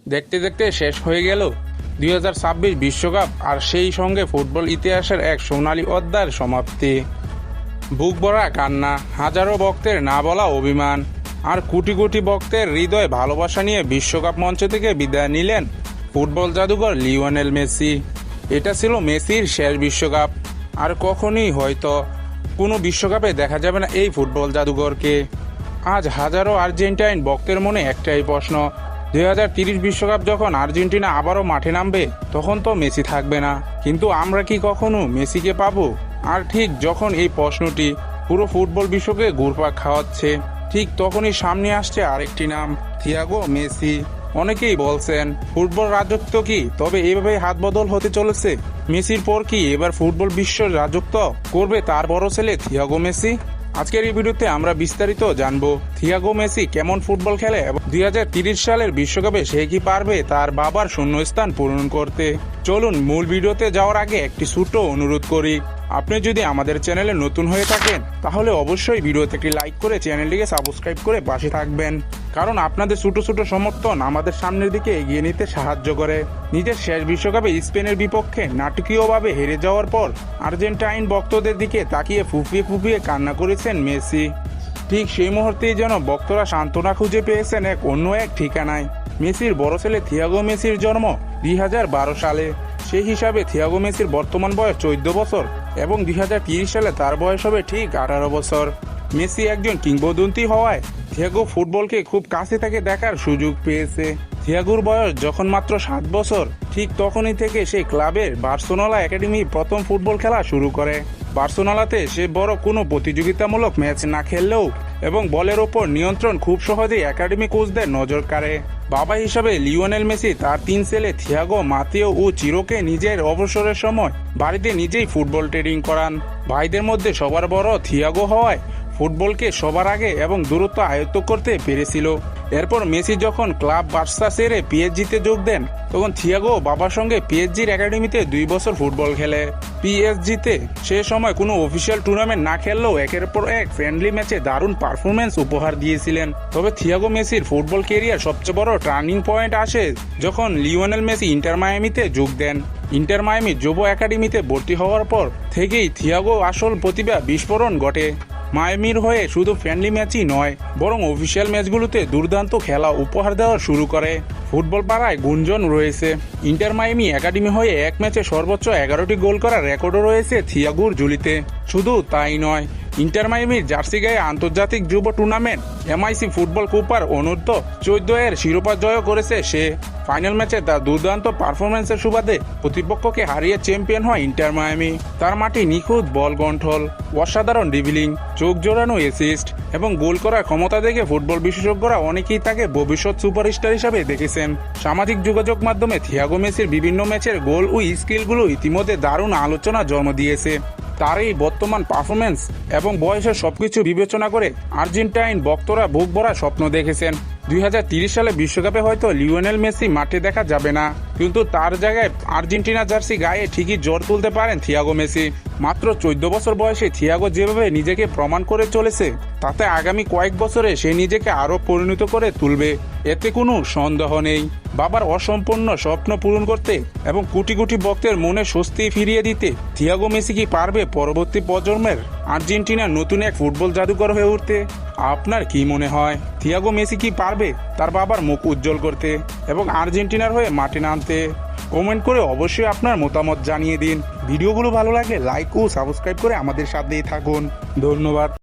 দেখতে দেখতে শেষ হয়ে গেল 2026 বিশ্বকাপ, আর সেই সঙ্গে ফুটবল ইতিহাসের এক সোনালী অধ্যায়ের সমাপ্তি। বুক ভরা কান্না, হাজারো ভক্তের না বলা অভিমান, আর কোটি কোটি ভক্তের হৃদয় ভালোবাসা নিয়ে বিশ্বকাপ মঞ্চ থেকে বিদায় নিলেন ফুটবল জাদুঘর লিওনেল মেসি। এটা ছিল মেসির শেষ বিশ্বকাপ, আর কখনই হয়তো কোনো বিশ্বকাপে দেখা যাবে না এই ফুটবল জাদুঘরকে। আজ হাজারো আর্জেন্টাইন ভক্তের মনে একটাই প্রশ্ন, 2030 বিশ্বকাপ যখন আর্জেন্টিনা আবারও মাঠে নামবে তখন তো মেসি থাকবে না, কিন্তু আমরা কি কখনো মেসিকে পাবো? আর ঠিক যখন এই প্রশ্নটি পুরো ফুটবল বিশ্বকে ঘুরপাক খাওয়াচ্ছে, ঠিক তখনই সামনে আসছে আরেকটি নাম, থিয়াগো মেসি। অনেকেই বলছেন ফুটবল রাজত্ব কি তবে এভাবে হাত বদল হতে চলেছে? মেসির পর কি এবার ফুটবল বিশ্ব রাজত্ব করবে তার বড় ছেলে থিয়াগো মেসি? আজকের এই ভিডিওতে আমরা বিস্তারিত জানবো থিয়াগো মেসি কেমন ফুটবল খেলে এবং 2030 সালের বিশ্বকাপে সে কি পারবে তার বাবার শূন্যস্থান পূরণ করতে। চলুন মূল ভিডিওতে যাওয়ার আগে একটি ছোট্ট অনুরোধ করি, আপনি যদি আমাদের চ্যানেলে নতুন হয়ে থাকেন তাহলে অবশ্যই ভিডিওতে একটি লাইক করে চ্যানেলটিকে সাবস্ক্রাইব করে পাশে থাকবেন, কারণ আপনাদের ছোট ছোট সমর্থন আমাদের সামনের দিকে এগিয়ে নিতে সাহায্য করে। নিজের শেষ বিশ্বকাপে স্পেনের বিপক্ষে নাটকীয়ভাবে হেরে যাওয়ার পর আর্জেন্টাইন ভক্তদের দিকে তাকিয়ে ফুপিয়ে ফুপিয়ে কান্না করেছেন মেসি। ঠিক সেই মুহূর্তেই যেন ভক্তরা সান্ত্বনা খুঁজে পেয়েছেন অন্য এক ঠিকানায়। মেসির বড় ছেলে থিয়াগো মেসির জন্ম 2012 সালে। সেই হিসাবে থিয়াগো মেসির বর্তমান বয়স 14 বছর এবং 2030 সালে তার বয়স হবে ঠিক 18 বছর। মেসি একজন কিংবদন্তি হওয়ায় থিয়াগো ফুটবলকে খুব কাছে থেকে দেখার সুযোগ পেয়েছে। থিয়াগোর বয়স যখন মাত্র 7 বছর, ঠিক তখনই থেকে সে ক্লাবের বার্সেলোনা একাডেমি প্রথম ফুটবল খেলা শুরু করে। বার্সেলোনাতে সে বড় কোনো প্রতিযোগিতামূলক ম্যাচ না খেললেও এবং বলের ওপর নিয়ন্ত্রণ খুব সহজেই একাডেমি কোচদের নজর কাড়ে। বাবা হিসাবে লিওনেল মেসি তার 3 ছেলে থিয়াগো, মাতেও ও চিরোকে নিজের অবসরের সময় বাড়িতে নিজেই ফুটবল ট্রেনিং করান। ভাইদের মধ্যে সবার বড় থিয়াগো হওয়ায় ফুটবলকে সবার আগে এবং দূরত্ব আয়ত্ত করতে পেরেছিল। এরপর মেসি যখন ক্লাব বার্সা ছেড়ে পিএসজিতে যোগ দেন তখন থিয়াগো বাবার সঙ্গে পিএসজির একাডেমিতে 2 বছর ফুটবল খেলে। পিএসজিতে সে সময় কোনো অফিসিয়াল টুর্নামেন্ট না খেললেও একের পর এক ফ্রেন্ডলি ম্যাচে দারুণ পারফরমেন্স উপহার দিয়েছিলেন। তবে থিয়াগো মেসির ফুটবল কেরিয়ার সবচেয়ে বড় টার্নিং পয়েন্ট আসে যখন লিওনেল মেসি ইন্টার মায়ামিতে যোগ দেন। ইন্টার মায়ামি যুব একাডেমিতে ভর্তি হওয়ার পর থেকেই থিয়াগো আসল প্রতিভা বিস্ফোরণ ঘটে। মায়ামির হয়ে শুধু ফ্রেন্ডলি ম্যাচই নয় বরং অফিসিয়াল ম্যাচগুলোতে দুর্দান্ত খেলা উপহার দেওয়া শুরু করে। ফুটবল পাড়ায় গুঞ্জন রয়েছে ইন্টার মায়ামি একাডেমি হয়ে এক ম্যাচে সর্বোচ্চ 11টি গোল করার রেকর্ডও রয়েছে থিয়াগোর ঝুলিতে। শুধু তাই নয়, ইন্টার মায়ামির জার্সি গায়ে আন্তর্জাতিক যুব টুর্নামেন্ট এমআইসি ফুটবল কুপার অনূর্ধ্ব 14 এর শিরোপা জয় করেছে সে। ফাইনাল ম্যাচে তার দুর্দান্ত পারফরমেন্সের সুবাদে প্রতিপক্ষকে হারিয়ে চ্যাম্পিয়ন হয় ইন্টার মায়ামি। তার মাটি নিখুঁত বল কন্ট্রোল, অসাধারণ ড্রিবলিং, চোখ জোড়ানো অ্যাসিস্ট এবং গোল করার ক্ষমতা দেখে ফুটবল বিশেষজ্ঞরা অনেকেই তাকে ভবিষ্যৎ সুপারস্টার হিসাবে দেখেছেন। সামাজিক যোগাযোগ মাধ্যমে থিয়াগো মেসির বিভিন্ন ম্যাচের গোল ও স্কিলগুলো ইতিমধ্যে দারুণ আলোচনা জন্ম দিয়েছে। তার এই বর্তমান পারফরমেন্স এবং বয়সের সবকিছু বিবেচনা করে আর্জেন্টাইন ভক্তরা বুক ভরা স্বপ্ন দেখেছেন 2030 সালে বিশ্বকাপে হয়তো লিওনেল মেসি মাঠে দেখা যাবে না, কিন্তু তার জায়গায় আর্জেন্টিনা জার্সি গায়ে ঠিকই জোর তুলতে পারেন থিয়াগো মেসি। মাত্র 14 বছর বয়সে থিয়াগো যেভাবে নিজেকে প্রমাণ করে চলেছে তাতে আগামী কয়েক বছরে সে নিজেকে আরও পরিণত করে তুলবে, এতে কোনো সন্দেহ নেই। বাবার অসম্পূর্ণ স্বপ্ন পূরণ করতে এবং কোটি কোটি ভক্তের মনে স্বস্তি ফিরিয়ে দিতে থিয়াগো মেসি কি পারবে পরবর্তী প্রজন্মের আর্জেন্টিনার নতুন এক ফুটবল জাদুকর হয়ে উঠতে? আপনার কি মনে হয় থিয়াগো মেসি কি পারবে তার বাবার মুখ উজ্জ্বল করতে এবং আর্জেন্টিনার হয়ে মাঠে নামতে? কমেন্ট করে অবশ্যই আপনার মতামত জানিয়ে দিন। ভিডিওগুলো ভালো লাগলে লাইক ও সাবস্ক্রাইব করে আমাদের সাথেই থাকুন। ধন্যবাদ।